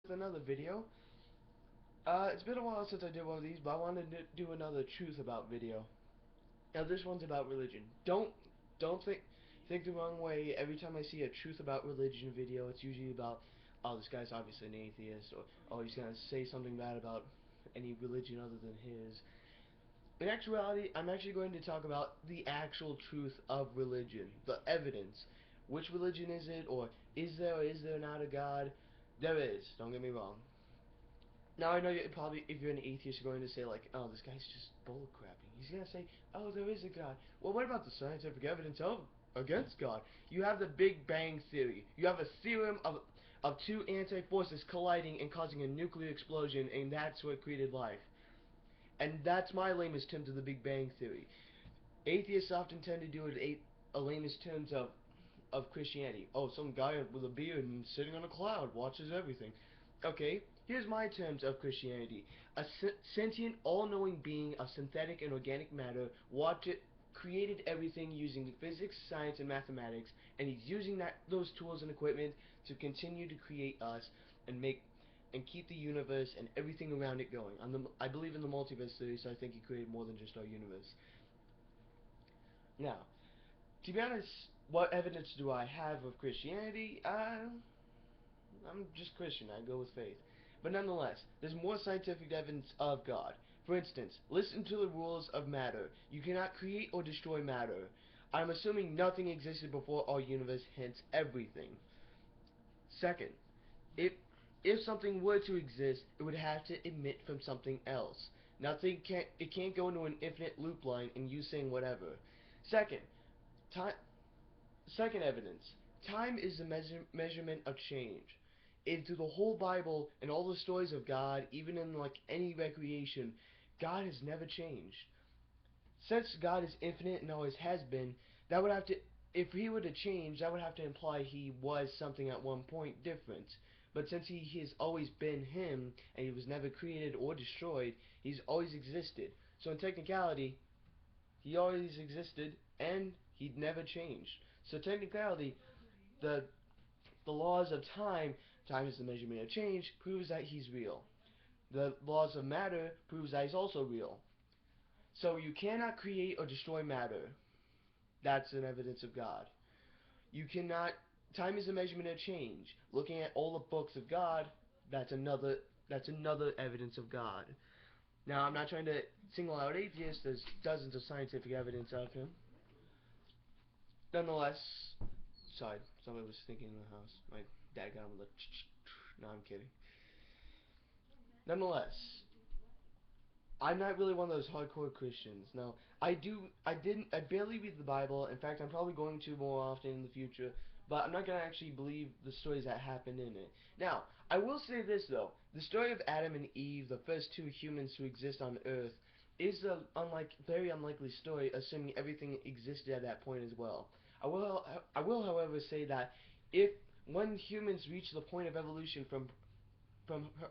Another video. It's been a while since I did one of these, but I wanted to do another truth about video. Now this one's about religion. Don't think the wrong way. Every time I see a truth about religion video, it's usually about, oh, this guy's obviously an atheist, or oh, he's gonna say something bad about any religion other than his. In actuality, I'm actually going to talk about the actual truth of religion, the evidence. Which religion is it, or is there not a God? There is. Don't get me wrong. Now I know you probably, if you're an atheist, you're going to say like, oh, this guy's just bull crapping. He's gonna say, oh, there is a God. Well, what about the scientific evidence of against God? You have the Big Bang Theory. You have a theorem of two anti-forces colliding and causing a nuclear explosion, and that's what created life. And that's my lamest term to the Big Bang Theory. Atheists often tend to do it a lamest terms of Christianity. Oh, some guy with a beard and sitting on a cloud watches everything. Okay, here's my terms of Christianity. A sentient, all-knowing being of synthetic and organic matter created everything using physics, science, and mathematics, and he's using those tools and equipment to continue to create us and keep the universe and everything around it going. I believe in the multiverse theory, so I think he created more than just our universe. Now, to be honest, what evidence do I have of Christianity? I'm just Christian. I go with faith. But nonetheless, there's more scientific evidence of God. For instance, listen to the rules of matter. You cannot create or destroy matter. I'm assuming nothing existed before our universe, hence everything. Second, if if something were to exist, it would have to emit from something else. It can't go into an infinite loop line and you saying whatever. Second, time Second evidence. Time is the measurement of change. Into the whole Bible and all the stories of God, even in like any recreation, God has never changed. Since God is infinite and always has been, that would have to, if he were to change, that would have to imply he was something at one point different. But since he has always been him, and he was never created or destroyed, he's always existed. So in technicality, he always existed and he'd never changed. So technicality, the the laws of time is the measurement of change, proves that he's real. The laws of matter proves that he's also real. So you cannot create or destroy matter. That's an evidence of God. You cannot. Time is a measurement of change. Looking at all the books of God, that's another. That's another evidence of God. Now, I'm not trying to single out atheists. There's dozens of scientific evidence of him. Nonetheless, sorry, somebody was thinking in the house. My dad got him with a no, I'm kidding. Nonetheless, I'm not really one of those hardcore Christians. No, I barely read the Bible. In fact, I'm probably going to more often in the future. But I'm not gonna actually believe the stories that happened in it. Now, I will say this though: the story of Adam and Eve, the first two humans to exist on Earth, is a very unlikely story, assuming everything existed at that point as well. I will, however, say that if when humans reach the point of evolution from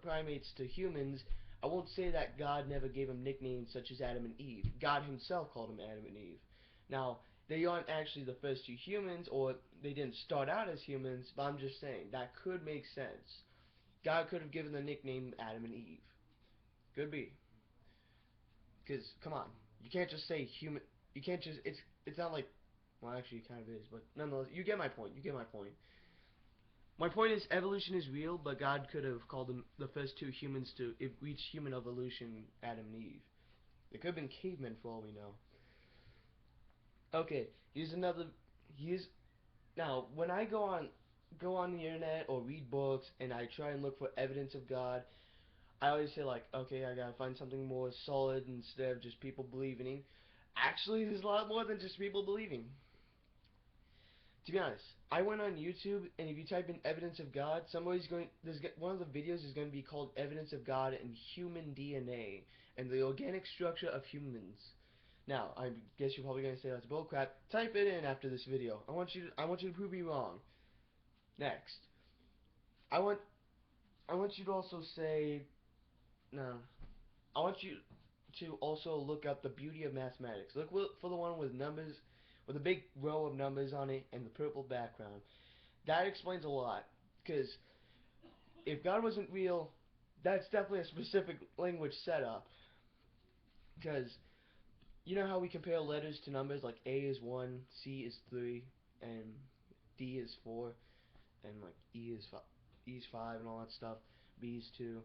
primates to humans, I won't say that God never gave them nicknames such as Adam and Eve. God himself called them Adam and Eve. Now, they aren't actually the first two humans, or they didn't start out as humans, but I'm just saying, that could make sense. God could have given the nickname Adam and Eve. Could be. Because, come on, you can't just say human, you can't just, it's not like, well, actually it kind of is, but nonetheless, you get my point, you get my point. My point is, evolution is real, but God could have called them the first two humans to reach human evolution, Adam and Eve. They could have been cavemen for all we know. Okay, here's another. Here's now when I go on the internet or read books and I try and look for evidence of God, I always say like, okay, I gotta find something more solid instead of just people believing. Actually, there's a lot more than just people believing. To be honest, I went on YouTube, and if you type in evidence of God, somebody's going. One of the videos is going to be called "Evidence of God and Human DNA and the Organic Structure of Humans." Now, I guess you're probably going to say that's bullcrap. Type it in after this video. I want you to prove me wrong. Next, I want, I want you to also say, no, I want you to also look up the beauty of mathematics. Look for the one with numbers, with a big row of numbers on it and the purple background. That explains a lot, because if God wasn't real, that's definitely a specific language setup. Because you know how we compare letters to numbers, like A is 1, C is 3, and D is 4, and like E is 5 and all that stuff, B is 2.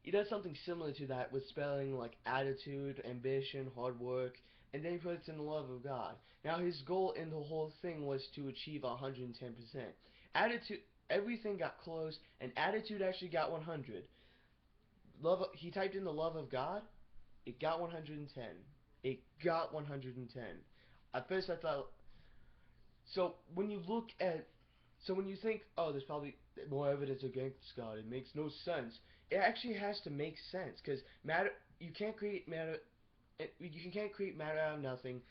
He does something similar to that with spelling, like attitude, ambition, hard work, and then he puts in the love of God. Now his goal in the whole thing was to achieve 110%. Attitude, everything got close, and attitude actually got 100. He typed in the love of God, it got 110. It got 110. At first I thought, so when you look at, so when you think, oh, there's probably more evidence against God, it makes no sense. It actually has to make sense, because matter, you can't create matter, you can't create matter out of nothing.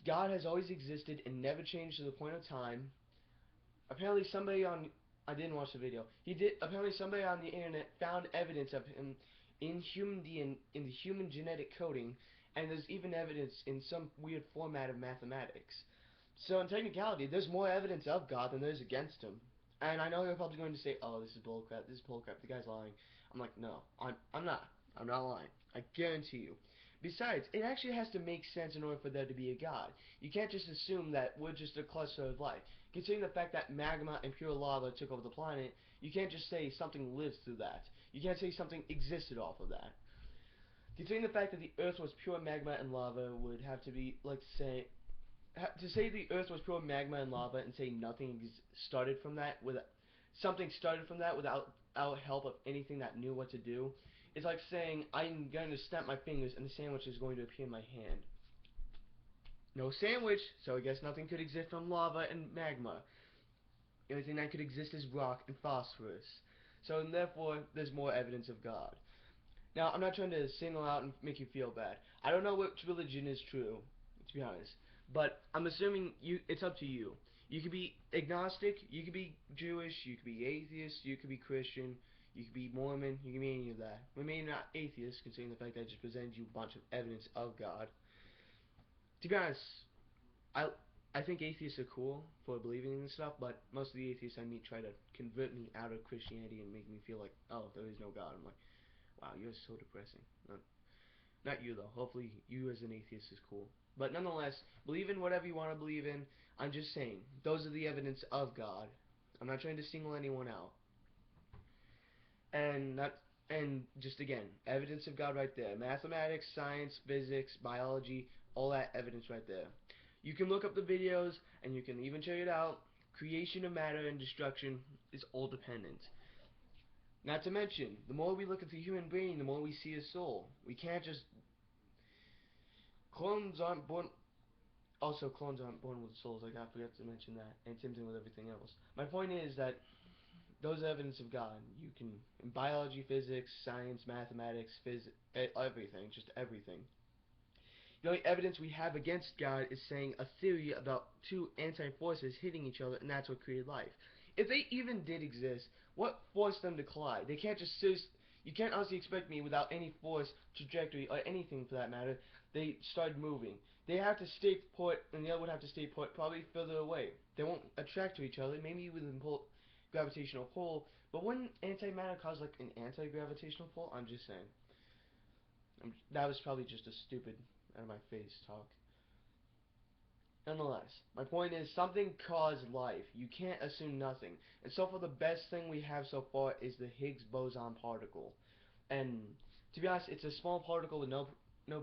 God has always existed and never changed to the point of time. Apparently somebody on, I didn't watch the video, apparently somebody on the internet found evidence of him in human DNA, in the human genetic coding, and there's even evidence in some weird format of mathematics. So in technicality, there's more evidence of God than there is against him. And I know you're probably going to say, oh, this is bullcrap, the guy's lying. I'm like, no, I'm not. I'm not lying. I guarantee you. Besides, it actually has to make sense in order for there to be a God. You can't just assume that we're just a cluster of life. Considering the fact that magma and pure lava took over the planet, you can't just say something lives through that. You can't say something existed off of that. Considering the fact that the Earth was pure magma and lava would have to be like say to say the Earth was pure magma and lava and say nothing started from that without help of anything that knew what to do. It's like saying I'm going to snap my fingers and the sandwich is going to appear in my hand. No sandwich, so I guess nothing could exist from lava and magma. The only thing that could exist is rock and phosphorus. So and therefore, there's more evidence of God. Now, I'm not trying to single out and make you feel bad. I don't know which religion is true, to be honest. But I'm assuming it's up to you. You could be agnostic, you could be Jewish, you could be atheist, you could be Christian, you could be Mormon, you could be any of that. Well, maybe not atheist, considering the fact that I just presented you a bunch of evidence of God. To be honest, I I think atheists are cool for believing in stuff, but most of the atheists I meet try to convert me out of Christianity and make me feel like, oh, there is no God. I'm like, wow, you're so depressing. Not you, though. Hopefully you as an atheist is cool. But nonetheless, believe in whatever you want to believe in. I'm just saying, those are the evidence of God. I'm not trying to single anyone out. And just again, evidence of God right there. Mathematics, science, physics, biology, all that evidence right there. You can look up the videos, and you can even check it out. Creation of matter and destruction is all dependent. Not to mention, the more we look at the human brain, the more we see a soul. We can't just... Clones aren't born... Also, clones aren't born with souls. I forgot to mention that. And same thing with everything else. My point is that those evidence of God, you can... In biology, physics, science, mathematics, everything. Just everything. The only evidence we have against God is saying a theory about two anti-forces hitting each other, and that's what created life. If they even did exist, what forced them to collide? They can't just you can't honestly expect me without any force, trajectory, or anything for that matter, they started moving. They have to stay put, and the other would have to stay put, probably further away. They won't attract to each other, maybe with a gravitational pull, but wouldn't antimatter cause like an anti-gravitational pull? I'm just saying. That was probably just a stupid out of my face talk. Nonetheless, my point is something caused life. You can't assume nothing. And so far the best thing we have so far is the Higgs boson particle. And to be honest, it's a small particle with no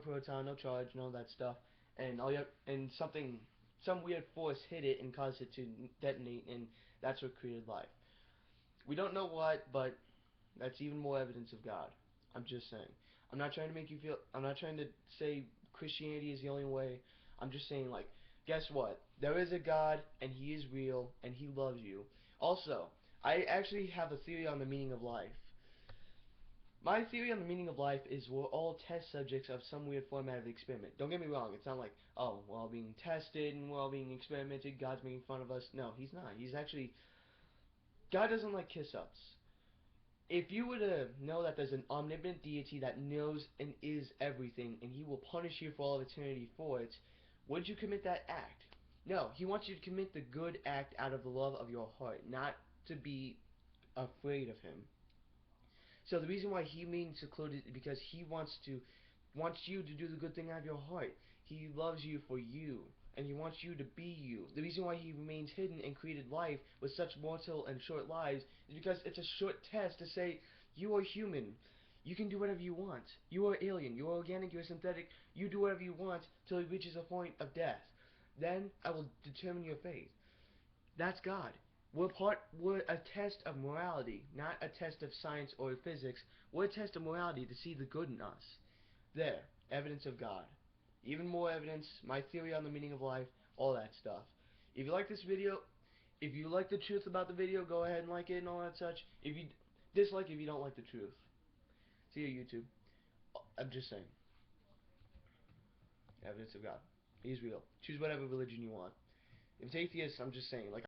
proton, no charge, no that stuff. And some weird force hit it and caused it to detonate, and that's what created life. We don't know what, but that's even more evidence of God. I'm just saying. I'm not trying to say Christianity is the only way. I'm just saying, like, guess what? There is a God, and He is real, and He loves you. Also, I actually have a theory on the meaning of life. My theory on the meaning of life is we're all test subjects of some weird format of experiment. Don't get me wrong, it's not like, oh, we're all being tested and we're all being experimented, God's making fun of us. No, He's not. He's actually... God doesn't like kiss-ups. If you were to know that there's an omnipotent deity that knows and is everything, and He will punish you for all of eternity for it, would you commit that act? No, He wants you to commit the good act out of the love of your heart, not to be afraid of him. So the reason why he remains secluded is because he wants you to do the good thing out of your heart. He loves you for you, and he wants you to be you. The reason why he remains hidden and created life with such mortal and short lives is because it's a short test to say, you are human. You can do whatever you want. You are alien. You are organic. You are synthetic. You do whatever you want till it reaches a point of death. Then I will determine your fate. That's God. We're a test of morality, not a test of science or physics. We're a test of morality to see the good in us. There, evidence of God. Even more evidence, my theory on the meaning of life, all that stuff. If you like this video, if you like the truth about the video, go ahead and like it and all that such. If you dislike it, if you don't like the truth. See you, YouTube. I'm just saying. Evidence of God. He's real. Choose whatever religion you want. If it's atheist, I'm just saying, like,